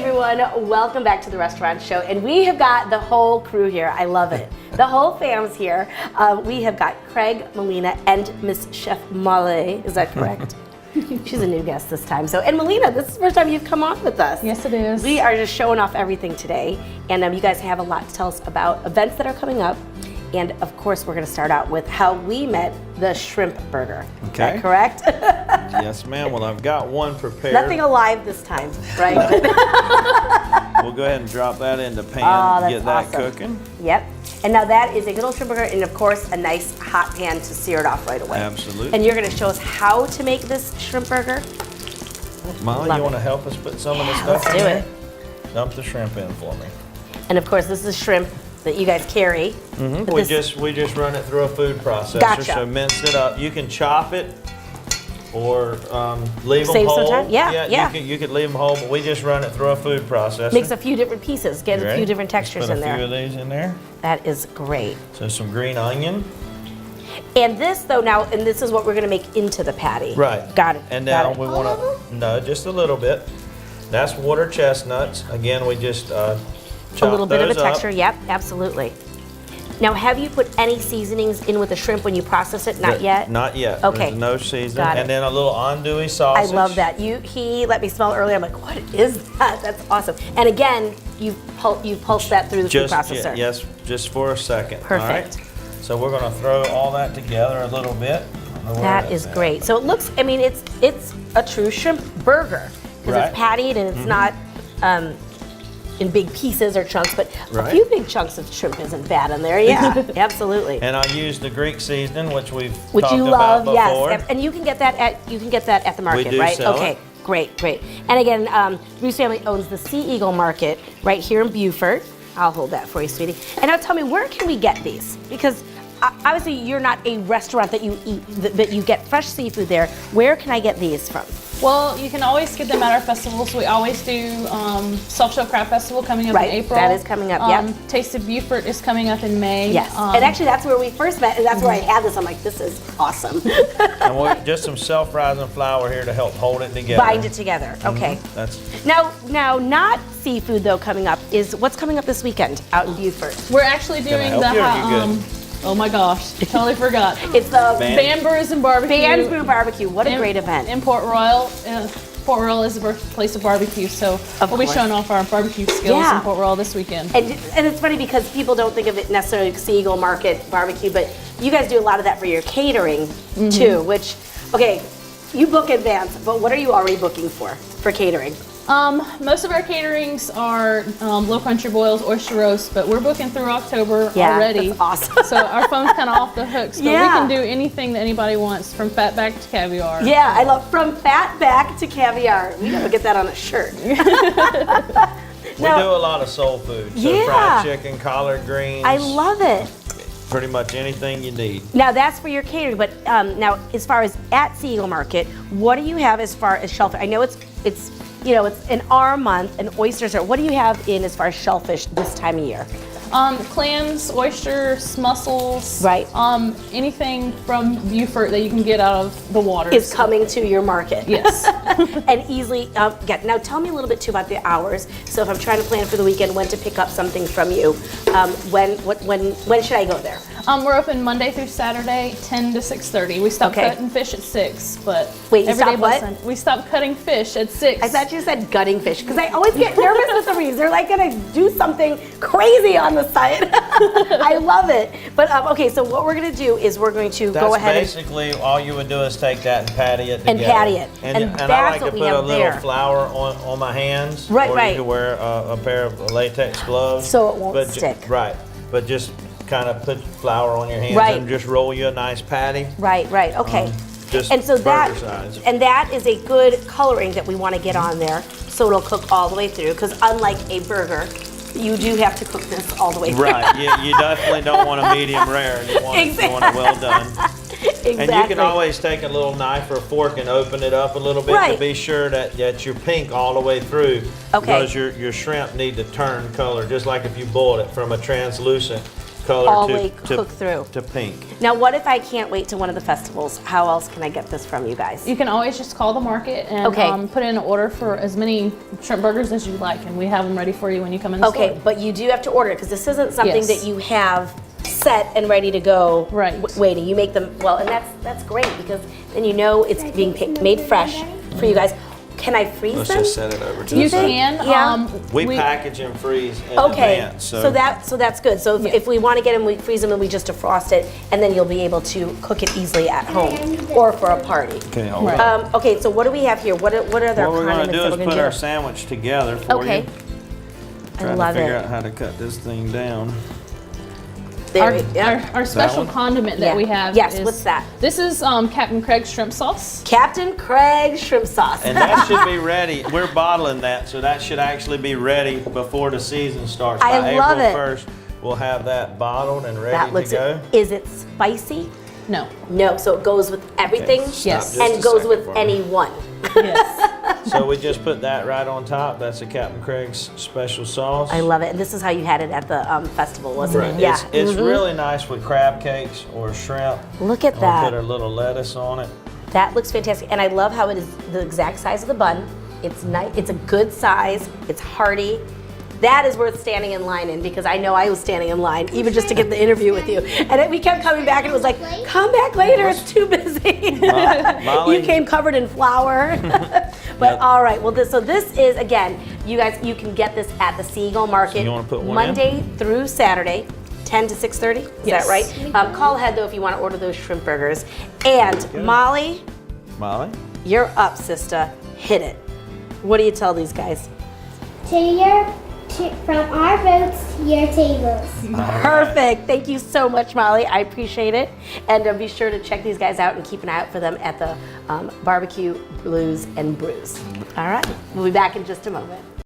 everyone, welcome back to the restaurant show, and we have got the whole crew here. I love it. The whole fam's here. We have got Craig, Melina, and Miss Chef Molly. Is that correct? She's a new guest this time. And Melina, this is the first time you've come on with us. Yes, it is. We are just showing off everything today, and you guys have a lot to tell us about events that are coming up. And of course, we're going to start out with how we met the shrimp burger. Okay. Is that correct? Yes, ma'am. Well, I've got one prepared. Nothing alive this time, right? We'll go ahead and drop that in the pan Oh, and get that that's awesome. cooking. Yep. And now that is a good old shrimp burger, and of course, a nice hot pan to sear it off right away. Absolutely. And you're going to show us how to make this shrimp burger? Molly, Love you want it. to help us put some of this stuff Let's in do there? it. Dump the shrimp in for me. And of course, this is shrimp that you guys carry. But We this- just run it through a food processor. Gotcha. So mince it up. You can chop it or leave them Save some whole. time. Yeah. You could leave them whole, but we just run it through a food processor. Makes a few different pieces, get You a ready? few different textures Just in put a there. few of these in there. That is great. So some green onion. And this, though, now, and this is what we're going to make into the patty. Right. Got it. And got now it. we want to, no, just a little bit. That's water chestnuts. Again, we just chop A little bit of a those up. texture. Yep, absolutely. Now, have you put any seasonings in with the shrimp when you process it? Not yet? Not yet. Okay. There's no seasoning. Got it. And then a little andouille I sausage. love that. He let me smell earlier. I'm like, what is that? That's awesome. And again, you pulse that through the food processor. Yes, just for a second. Perfect. All right? So we're going to throw all that together a little bit. I don't know where That that's is at. great. So it looks, I mean, it's a true shrimp burger because Right. it's pattied and it's not in big pieces or chunks, but a Right. few big chunks of shrimp isn't bad in there. Yeah, absolutely. And I use the Greek seasoning, which we've Which talked you about love, before. yes. And you can get that at the market, do right? sell Okay, it. great. And again, Bruce family owns the Sea Eagle Market right here in Beaufort. I'll hold that for you, sweetie. And now tell me, where can we get these? Because obviously you're not a restaurant that you eat, that you get fresh seafood there. Where can I get these from? Well, you can always get them at our festivals. We always do Soft Shell Crab Festival coming up Right, in April. that is coming up, yep. Taste of Beaufort is coming up in May. Yes, and actually that's where we first met, and that's where I had this. I'm like, this is awesome. And just some self-rising flour here to help hold it together. Bind it together, okay. That's Now, not seafood though coming up is what's coming up this weekend out in Beaufort. We're actually doing help the you or you good? oh my gosh, totally forgot. It's the Ban- Bambers and Barbecue. Bands Brew Barbecue. What a in- great event. In Port Royal. Port Royal is the birthplace of barbecue, so we'll be course. showing off our barbecue skills Yeah. in Port Royal this weekend. And it's funny because people don't think of it necessarily like Sea Eagle Market barbecue, but you guys do a lot of that for your catering too, which, okay, you book in advance, but what are you already booking for catering? Most of our caterings are low country boils, oyster roast, but we're booking through October Yeah, already. that's awesome. So our phone's kind of off the hooks, but Yeah. we can do anything that anybody wants, from fat back to caviar. Yeah, I love from fat back to caviar. We gotta get that on a shirt. we Now- do a lot of soul food. So Yeah. fried chicken, collard greens. I love it. Pretty much anything you need. Now that's for your catering, but now as far as at Sea Eagle Market, what do you have as far as shellfish? I know it's an R month and oysters are. What do you have in as far as shellfish this time of year? Clams, oysters, mussels. Right. Anything from Beaufort that you can get out of the water. Is coming to your market. Yes. And easily get. Now tell me a little bit too about the hours. So if I'm trying to plan for the weekend, when to pick up something from you, when should I go there? We're open Monday through Saturday, 10 to 6:30. We stop Okay. cutting fish at 6, but Wait, you every day stop but what? Sunday- we stop cutting fish at 6. I thought you said gutting fish because I always get nervous with some of these. They're like gonna do something crazy on the site. I love it. But okay, so what we're gonna do is we're going to That's go ahead and basically all you would do is take that and patty it together. And patty it. And And I that's like what to we put a have little there. flour on my hands. Right, or right. you can wear a pair of latex gloves. So it won't But stick. Right. But just kind of put flour on your hands Right. and just roll you a nice patty. right, okay. Just And so burger size. that is a good coloring that we want to get on there, so it'll cook all the way through. Because unlike a burger, you do have to cook this all the way through. Right. You definitely don't want a medium rare. You want it well done. Exactly. And you can always take a little knife or fork and open it up a little bit Right. to be sure that you're pink all the way through. Okay. Because your shrimp need to turn color, just like if you boiled it from a translucent. color all the to, way to, cook through. to pink. Now, what if I can't wait to one of the festivals? How else can I get this from you guys? You can always just call the market and Okay. put in an order for as many shrimp burgers as you like, and we have them ready for you when you come in the Okay, store. but you do have to order it because this isn't something Yes. that you have set and ready to go. Right. Waiting. You make them well, and that's great because then you know it's being made fresh for you guys. Can I freeze Let's them? just set it over to You the side. can. Yeah. We package and freeze in Okay, advance. so that's good. So if we want to get them, we freeze them and we just defrost it, and then you'll be able to cook it easily at home or for a party. Okay, hold Right. on. Okay, so what do we have here? What are their What we're going condiments to do that is we're put going to our do? sandwich together for Okay. you. I Trying love to figure it. out how to cut this thing down. There, yeah. Our special one? condiment Yeah. that we have Yes, is, what's that? This is Captain Craig's shrimp sauce. Captain Craig shrimp sauce. And that should be ready. We're bottling that, so that should actually be ready before the season starts. I By love April it. 1st, we'll have that bottled and ready That looks. to go. Is it spicy? No. No. So it goes with everything. Okay, stop Yes. just And a goes second with for me. anyone. Yes. So we just put that right on top. That's a Captain Craig's special sauce. I love it. And this is how you had it at the festival, wasn't Right. it? Yeah. It's Mhm. really nice with crab cakes or shrimp. Look at And we'll put that. a little lettuce on it. That looks fantastic. And I love how it is the exact size of the bun. It's nice. It's a good size. It's hearty. That is worth standing in line in because I know I was standing in line even just to get the interview with you. And we kept coming back and it was like, come back later, it's too busy. Molly? You came covered in flour. But Yep. all right, well, so this is, again, you guys, you can get this at the Seagull Market So you wanna put one in? Monday through Saturday. 10 to 6:30, is Yes. that right? Call ahead though if you want to order those shrimp burgers. And Molly, Molly? you're up, sister. Hit it. What do you tell these guys? From our boats to your tables. Perfect. Thank you so much, Molly. I appreciate it. And be sure to check these guys out and keep an eye out for them at the Barbecue Blues and Brews. All right. We'll be back in just a moment.